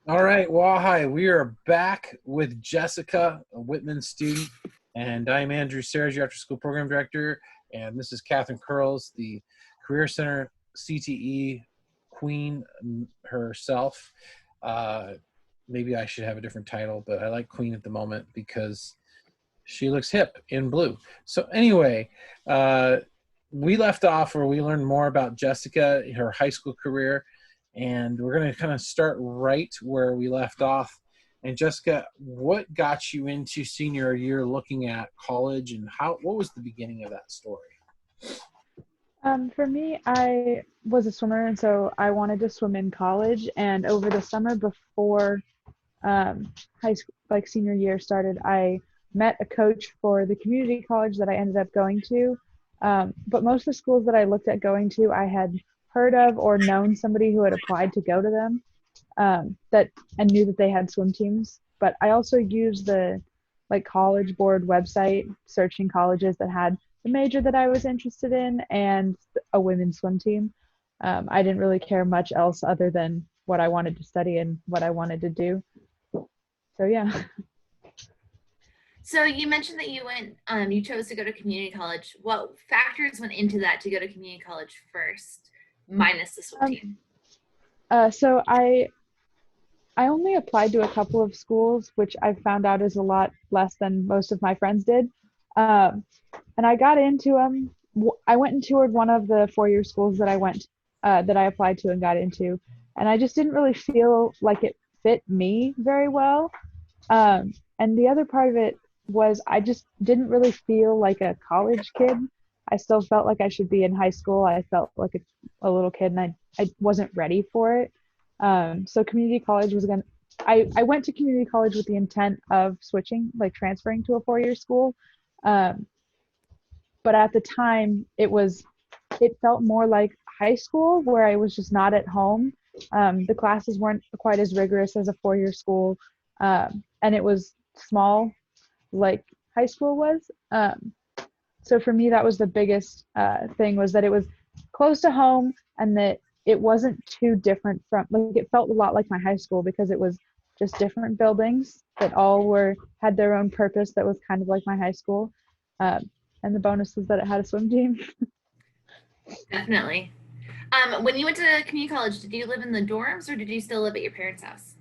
All right. Well, hi. We are back with Jessica, a Whitman student, and I'm Andrew Serge, your after-school program director, and this is Katherine Curls, the Career Center CTE queen herself. Uh, Maybe I should have a different title, but I like queen at the moment because she looks hip in blue. So anyway, uh, we left off where we learned more about Jessica, her high school career, and we're going to kind of start right where we left off. And Jessica, what got you into senior year looking at college, and what was the beginning of that story? For me, I was a swimmer, and so I wanted to swim in college. And over the summer before high school, like senior year started, I met a coach for the community college that I ended up going to. But most of the schools that I looked at going to, I had heard of or known somebody who had applied to go to them, that and knew that they had swim teams. But I also used the college board website searching colleges that had the major that I was interested in and a women's swim team. I didn't really care much else other than what I wanted to study and what I wanted to do. So yeah. So you mentioned that you chose to go to community college. What factors went into that to go to community college first, minus the swim team? So I only applied to a couple of schools, which I found out is a lot less than most of my friends did. And I got into them. I went and toured one of the four-year schools that I applied to and got into, and I just didn't really feel like it fit me very well. And the other part of it was I just didn't really feel like a college kid. I still felt like I should be in high school. I felt like a little kid, and I wasn't ready for it. So community college I went to community college with the intent of switching, like transferring to a four-year school. But at the time it felt more like high school where I was just not at home. The classes weren't quite as rigorous as a four-year school. And it was small like high school was. So for me, that was the biggest thing, was that it was close to home and that it wasn't too different from, like, it felt a lot like my high school because it was just different buildings that all had their own purpose that was kind of like my high school. And the bonus was that it had a swim team. Definitely. When you went to community college, did you live in the dorms or did you still live at your parents' house?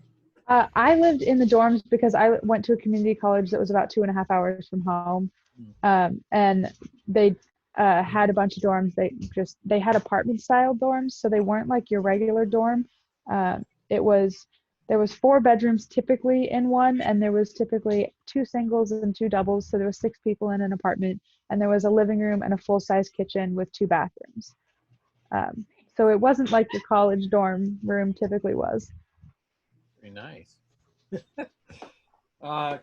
I lived in the dorms because I went to a community college that was about 2.5 hours from home. And they had a bunch of dorms. They had apartment style dorms, so they weren't like your regular dorm. There was 4 bedrooms typically in one, and there was typically 2 singles and 2 doubles, so there was 6 people in an apartment, and there was a living room and a full-size kitchen with 2 bathrooms. So it wasn't like your college dorm room typically was. Very nice.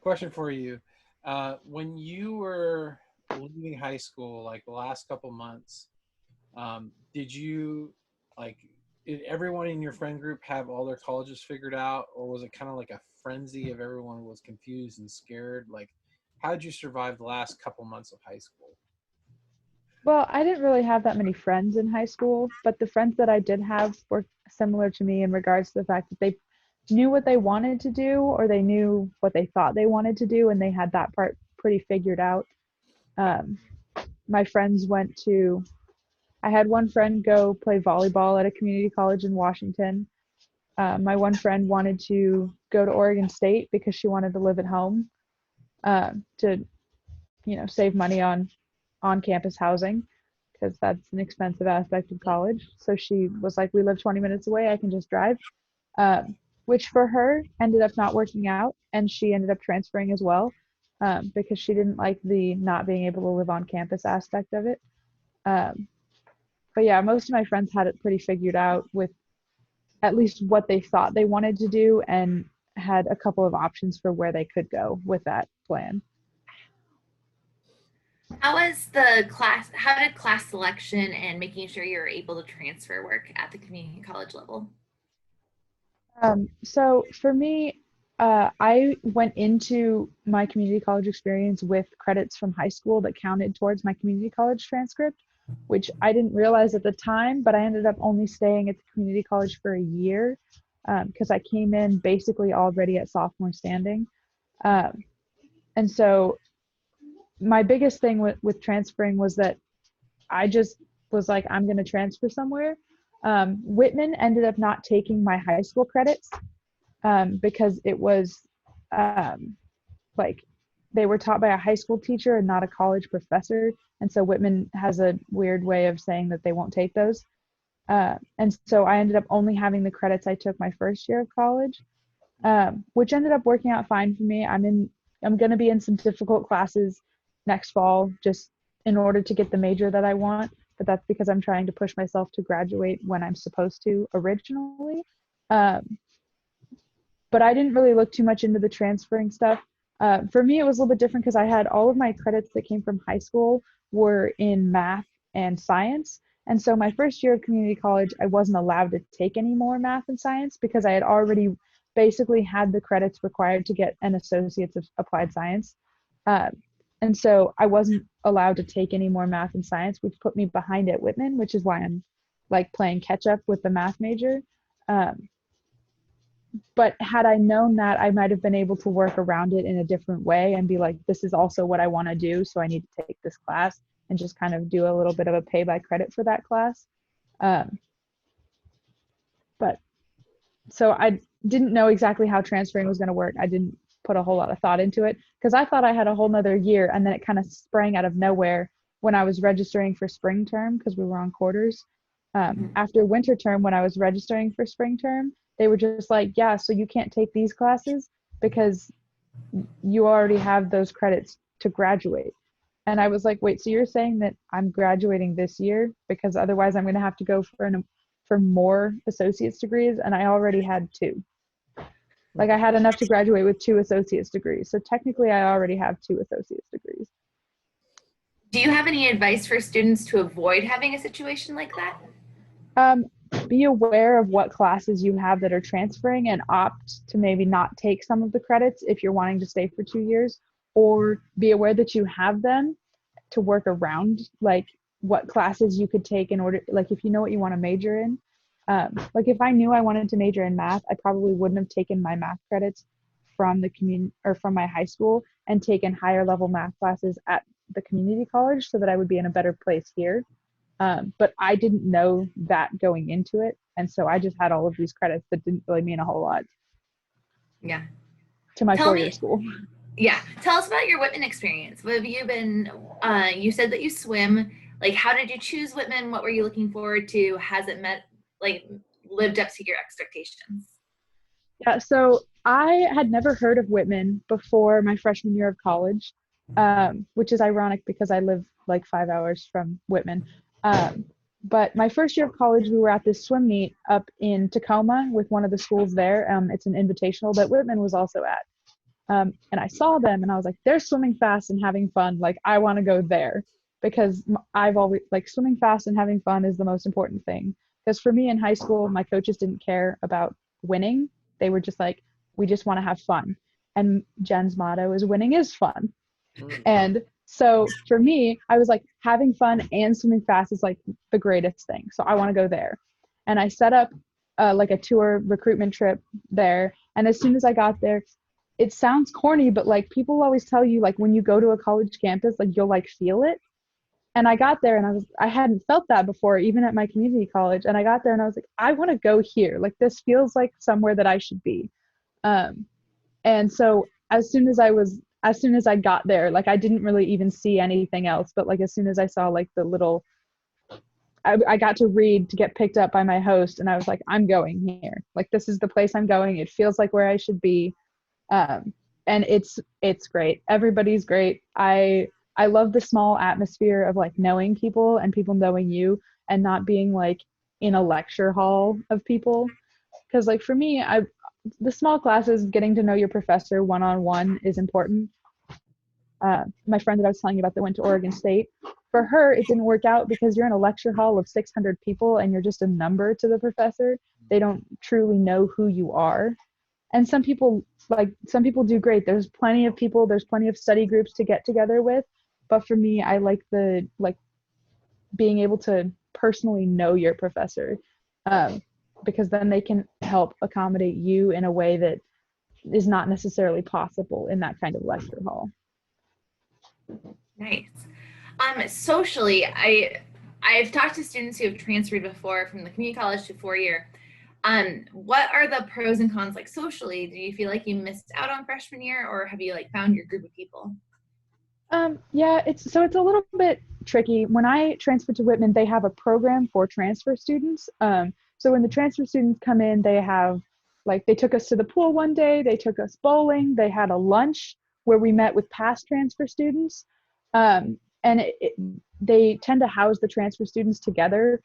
Question for you. When you were leaving high school, like the last couple months, did you, like, did everyone in your friend group have all their colleges figured out, or was it kind of like a frenzy of everyone was confused and scared? Like, how did you survive the last couple months of high school? Well, I didn't really have that many friends in high school, but the friends that I did have were similar to me in regards to the fact that they knew what they wanted to do, or they knew what they thought they wanted to do, and they had that part pretty figured out. Um, my friends I had one friend go play volleyball at a community college in Washington. My one friend wanted to go to Oregon State because she wanted to live at home, to save money on campus housing, because that's an expensive aspect of college. So she was like, we live 20 minutes away, I can just drive. Which for her ended up not working out, and she ended up transferring as well, because she didn't like the not being able to live on campus aspect of it. But yeah, most of my friends had it pretty figured out with at least what they thought they wanted to do, and had a couple of options for where they could go with that plan. How did class selection and making sure you're able to transfer work at the community college level? So for me, I went into my community college experience with credits from high school that counted towards my community college transcript, which I didn't realize at the time, but I ended up only staying at the community college for a year. because I came in basically already at sophomore standing. And so my biggest thing with transferring was that I just was like, I'm going to transfer somewhere. Whitman ended up not taking my high school credits because it was like they were taught by a high school teacher and not a college professor. And so Whitman has a weird way of saying that they won't take those. And so I ended up only having the credits I took my first year of college, which ended up working out fine for me. I'm going to be in some difficult classes next fall just in order to get the major that I want. But that's because I'm trying to push myself to graduate when I'm supposed to originally. But I didn't really look too much into the transferring stuff. For me, it was a little bit different because I had all of my credits that came from high school were in math and science. And so my first year of community college, I wasn't allowed to take any more math and science because I had already basically had the credits required to get an associate's of applied science. And so I wasn't allowed to take any more math and science, which put me behind at Whitman, which is why I'm like playing catch up with the math major. But had I known that, I might have been able to work around it in a different way and be like, this is also what I want to do, so I need to take this class and just kind of do a little bit of a pay by credit for that class. But so I didn't know exactly how transferring was going to work. I didn't put a whole lot of thought into it because I thought I had a whole nother year, and then it kind of sprang out of nowhere when I was registering for spring term because we were on quarters. After winter term, when I was registering for spring term, they were just like, yeah, so you can't take these classes because you already have those credits to graduate. And I was like, wait, so you're saying that I'm graduating this year because otherwise I'm going to have to go for more associate's degrees, and I already had 2. Like I had enough to graduate with 2 associate's degrees. So technically I already have 2 associate's degrees. Do you have any advice for students to avoid having a situation like that? Be aware of what classes you have that are transferring and opt to maybe not take some of the credits if you're wanting to stay for 2 years, or be aware that you have them to work around like what classes you could take in order, like if you know what you want to major in. Like if I knew I wanted to major in math, I probably wouldn't have taken my math credits from the community or from my high school and taken higher level math classes at the community college so that I would be in a better place here. But I didn't know that going into it. And so I just had all of these credits that didn't really mean a whole lot. Yeah. To my 4-year school. Yeah. Tell us about your Whitman experience. What have you been, you said that you swim. Like, how did you choose Whitman? What were you looking forward to? Has it lived up to your expectations? Yeah, so I had never heard of Whitman before my freshman year of college, which is ironic because I live like 5 hours from Whitman. But my first year of college, we were at this swim meet up in Tacoma with one of the schools there. It's an invitational that Whitman was also at. And I saw them and I was like, they're swimming fast and having fun. Like, I want to go there because I've always, like, swimming fast and having fun is the most important thing. Because for me in high school, my coaches didn't care about winning. They were just like, we just want to have fun. And Jen's motto is winning is fun. And so for me, I was like, having fun and swimming fast is like the greatest thing. So I want to go there. And I set up like a tour recruitment trip there. And as soon as I got there, it sounds corny, but like people always tell you, like when you go to a college campus, like you'll like feel it. And I got there and I hadn't felt that before, even at my community college. And I got there and I was like, I want to go here. Like this feels like somewhere that I should be. And so as soon as I got there, like I didn't really even see anything else, but like as soon as I saw like the little, I got to read to get picked up by my host, and I was like, I'm going here. Like this is the place I'm going. It feels like where I should be. And it's great. Everybody's great. I love the small atmosphere of like knowing people and people knowing you and not being like in a lecture hall of people. Because like for me, the small classes, getting to know your professor one-on-one is important. My friend that I was telling you about that went to Oregon State, for her, it didn't work out because you're in a lecture hall of 600 people and you're just a number to the professor. They don't truly know who you are. And some people do great. There's plenty of people, there's plenty of study groups to get together with. But for me, I like being able to personally know your professor. because then they can help accommodate you in a way that is not necessarily possible in that kind of lecture hall. Nice. Socially, I've talked to students who have transferred before from the community college to 4-year. What are the pros and cons, like socially? Do you feel like you missed out on freshman year, or have you like found your group of people? Yeah, it's a little bit tricky. When I transferred to Whitman, they have a program for transfer students. So when the transfer students come in, they have, like, they took us to the pool one day, they took us bowling, they had a lunch where we met with past transfer students. And they tend to house the transfer students together.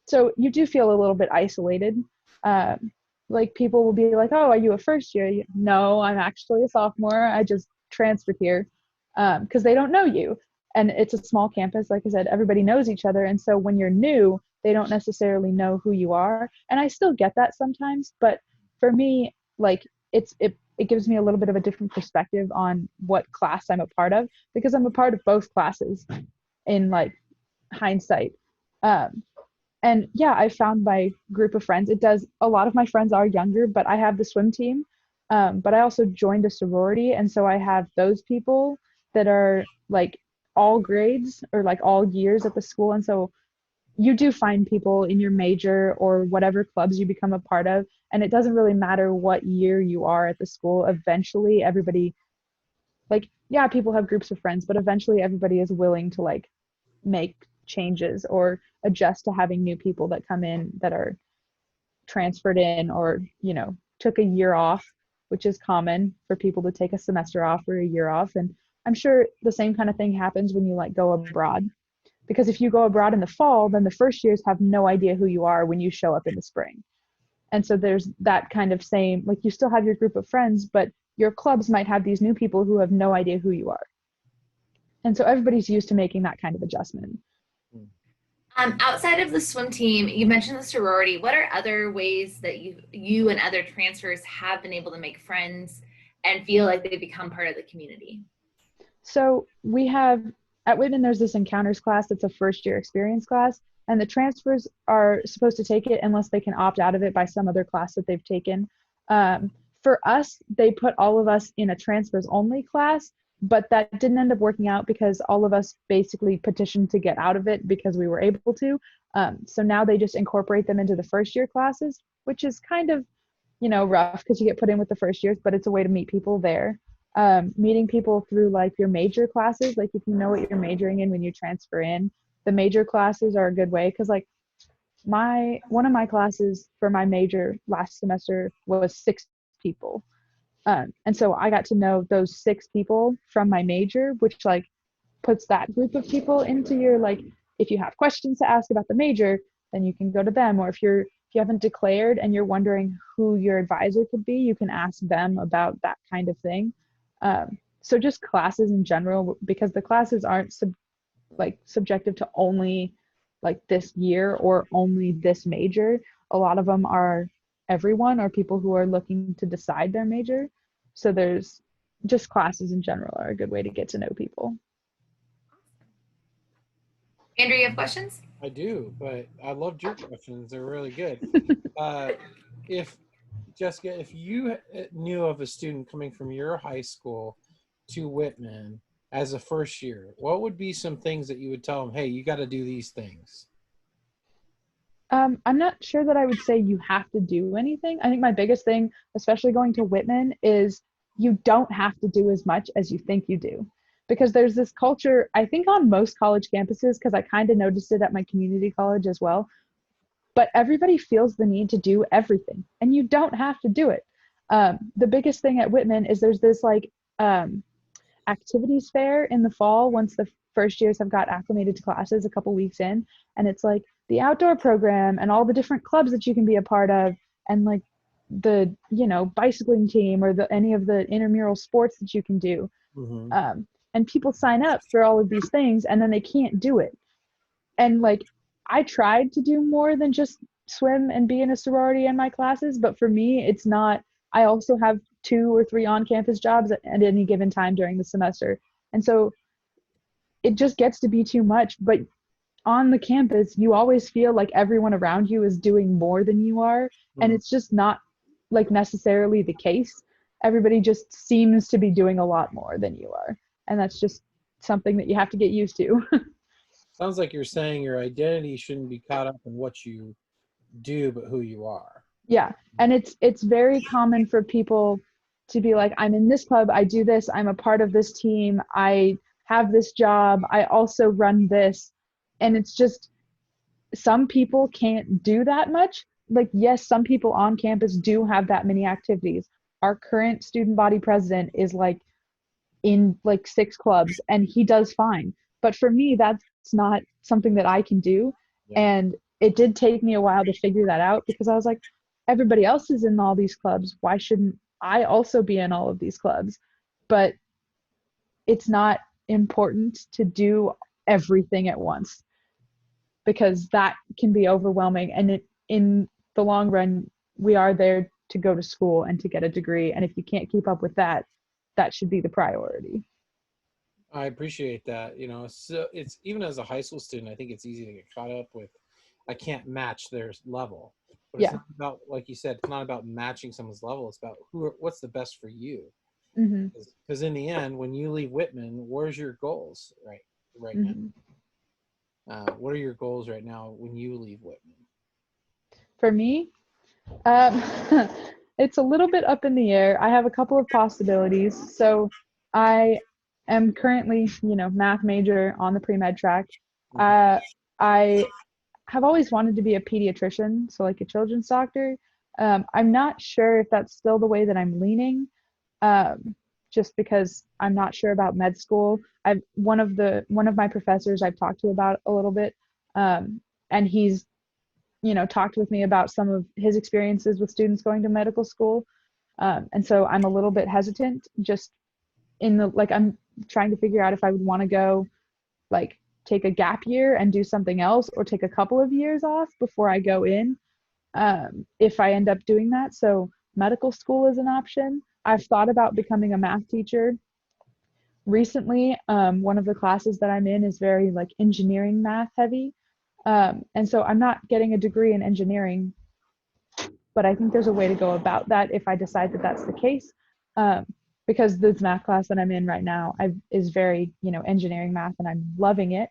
So you do feel a little bit isolated. Like, people will be like, "Oh, are you a first year?" No, I'm actually a sophomore. I just transferred here, because they don't know you. And it's a small campus. Like I said, everybody knows each other. And so when you're new, they don't necessarily know who you are. And I still get that sometimes. But for me, like, it gives me a little bit of a different perspective on what class I'm a part of, because I'm a part of both classes in, like, hindsight. And yeah, I found my group of friends. A lot of my friends are younger, but I have the swim team. But I also joined a sorority. And so I have those people that are, like, all grades or, like, all years at the school. And so you do find people in your major or whatever clubs you become a part of. And it doesn't really matter what year you are at the school. Eventually, everybody, like, yeah, people have groups of friends, but eventually everybody is willing to, like, make changes or adjust to having new people that come in that are transferred in, or, took a year off, which is common for people to take a semester off or a year off. And I'm sure the same kind of thing happens when you, like, go abroad, because if you go abroad in the fall, then the first years have no idea who you are when you show up in the spring. And so there's that kind of same, like, you still have your group of friends, but your clubs might have these new people who have no idea who you are. And so everybody's used to making that kind of adjustment. Outside of the swim team, you mentioned the sorority. What are other ways that you and other transfers have been able to make friends and feel like they become part of the community? So we have, at Whitman, there's this encounters class that's a first year experience class, and the transfers are supposed to take it unless they can opt out of it by some other class that they've taken. For us, they put all of us in a transfers only class, but that didn't end up working out because all of us basically petitioned to get out of it because we were able to. So now they just incorporate them into the first year classes, which is kind of, rough because you get put in with the first years, but it's a way to meet people there. Meeting people through, like, your major classes, like, if you know what you're majoring in when you transfer in, the major classes are a good way, because, like, one of my classes for my major last semester was 6 people. And so I got to know those 6 people from my major, which, like, puts that group of people into your, like, if you have questions to ask about the major, then you can go to them. Or if you haven't declared and you're wondering who your advisor could be, you can ask them about that kind of thing. So just classes in general, because the classes aren't subjective to only, like, this year or only this major. A lot of them are everyone, or people who are looking to decide their major. So there's just classes in general are a good way to get to know people. Andrew, you have questions? I do, but I loved your questions. They're really good. If Jessica, if you knew of a student coming from your high school to Whitman as a first year, what would be some things that you would tell them, hey, you got to do these things? I'm not sure that I would say you have to do anything. I think my biggest thing, especially going to Whitman, is you don't have to do as much as you think you do. Because there's this culture, I think, on most college campuses, because I kind of noticed it at my community college as well, but everybody feels the need to do everything, and you don't have to do it. The biggest thing at Whitman is there's this, like, activities fair in the fall once the first years have got acclimated to classes a couple weeks in, and it's like the outdoor program and all the different clubs that you can be a part of, and, like, the bicycling team or any of the intramural sports that you can do. Mm-hmm. And people sign up for all of these things and then they can't do it. And, like, I tried to do more than just swim and be in a sorority in my classes, but for me, it's not. I also have 2 or 3 on-campus jobs at any given time during the semester. And so it just gets to be too much. But on the campus, you always feel like everyone around you is doing more than you are. And Mhm. it's just not like necessarily the case. Everybody just seems to be doing a lot more than you are. And that's just something that you have to get used to. Sounds like you're saying your identity shouldn't be caught up in what you do, but who you are. Yeah. And it's very common for people to be like, I'm in this club, I do this, I'm a part of this team, I have this job, I also run this. And it's just some people can't do that much. Like, yes, some people on campus do have that many activities. Our current student body president is like in like 6 clubs and he does fine. But for me, that's not something that I can do. Yeah. And it did take me a while to figure that out because I was like, everybody else is in all these clubs. Why shouldn't I also be in all of these clubs? But it's not important to do everything at once because that can be overwhelming. And in the long run, we are there to go to school and to get a degree. And if you can't keep up with that, that should be the priority. I appreciate that. So it's even as a high school student, I think it's easy to get caught up with, I can't match their level. But it's Yeah. not about, like you said, it's not about matching someone's level. It's about what's the best for you. Mm-hmm. Because in the end, when you leave Whitman, where's your goals right Mm-hmm. now? What are your goals right now when you leave Whitman? For me, um, it's a little bit up in the air. I have a couple of possibilities. So I am currently, math major on the pre-med track. Mhm. I have always wanted to be a pediatrician, so like a children's doctor. I'm not sure if that's still the way that I'm leaning, just because I'm not sure about med school. I've one of my professors I've talked to about a little bit, and he's talked with me about some of his experiences with students going to medical school, and so I'm a little bit hesitant. Just in the like, I'm trying to figure out if I would want to go like take a gap year and do something else or take a couple of years off before I go in, if I end up doing that. So medical school is an option. I've thought about becoming a math teacher recently. One of the classes that I'm in is very like engineering math heavy. And so I'm not getting a degree in engineering, but I think there's a way to go about that if I decide that that's the case. Um, because this math class that I'm in right now is very, engineering math, and I'm loving it.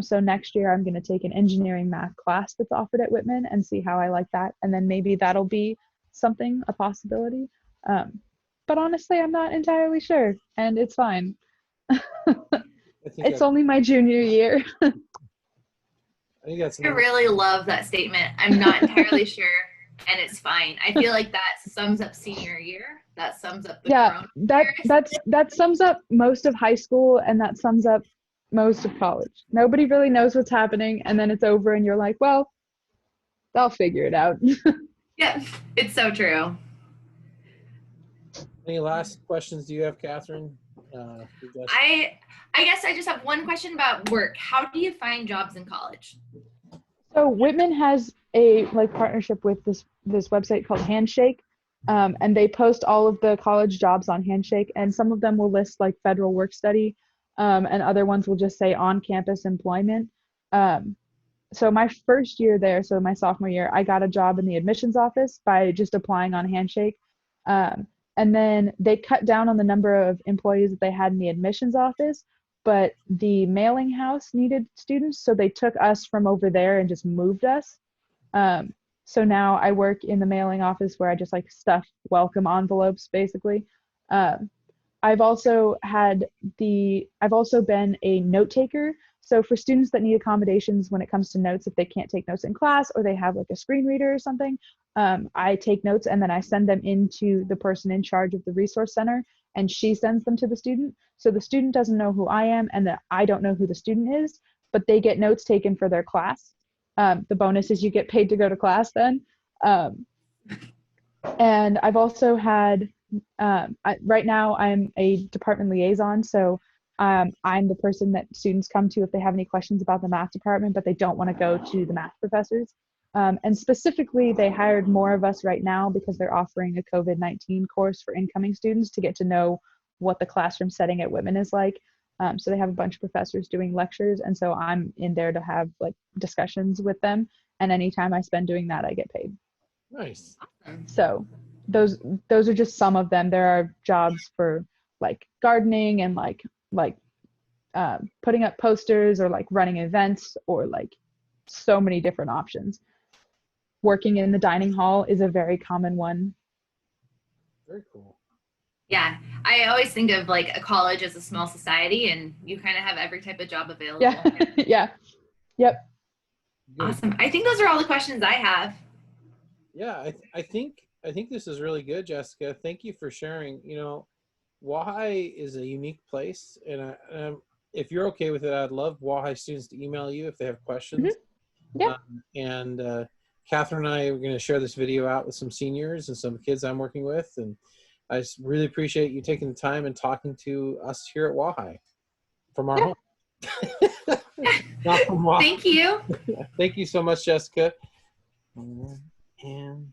So next year I'm going to take an engineering math class that's offered at Whitman and see how I like that. And then maybe that'll be a possibility. But honestly, I'm not entirely sure, and it's fine. I think It's only my junior year. that's I really love that statement. I'm not entirely sure, and it's fine. I feel like that sums up senior year. That sums up the Yeah, corona that year. that sums up most of high school, and that sums up most of college. Nobody really knows what's happening, and then it's over and you're like, well, they'll figure it out. Yeah, it's so true. Any last questions do you have, Catherine? I guess I just have one question about work. How do you find jobs in college? So Whitman has a like partnership with this website called Handshake, and they post all of the college jobs on Handshake, and some of them will list like federal work study, and other ones will just say on campus employment. Um, so my first year there, so my sophomore year, I got a job in the admissions office by just applying on Handshake. Um, and then they cut down on the number of employees that they had in the admissions office, but the mailing house needed students, so they took us from over there and just moved us. Um, so now I work in the mailing office where I just like stuff welcome envelopes basically. Um, I've also been a note taker. So for students that need accommodations when it comes to notes, if they can't take notes in class or they have like a screen reader or something, I take notes and then I send them into the person in charge of the resource center, and she sends them to the student. So the student doesn't know who I am and that I don't know who the student is, but they get notes taken for their class. The bonus is you get paid to go to class then. And I've also had, right now I'm a department liaison. So I'm the person that students come to if they have any questions about the math department, but they don't want to go to the math professors. And specifically, they hired more of us right now because they're offering a COVID-19 course for incoming students to get to know what the classroom setting at Whitman is like. So they have a bunch of professors doing lectures, and so I'm in there to have like discussions with them. And anytime I spend doing that, I get paid. Nice. So those are just some of them. There are jobs for like gardening and like putting up posters or like running events or like so many different options. Working in the dining hall is a very common one. Very cool. Yeah, I always think of like a college as a small society, and you kind of have every type of job available. Yeah. Yeah. Yep. Good. Awesome. I think those are all the questions I have. Yeah, I think this is really good, Jessica. Thank you for sharing. You know, Wahai is a unique place, and if you're okay with it, I'd love Wahai students to email you if they have questions. Yeah. And Katherine and I are going to share this video out with some seniors and some kids I'm working with, and I just really appreciate you taking the time and talking to us here at Wahai from our home. Not from Wahai. Thank you. Thank you so much, Jessica. And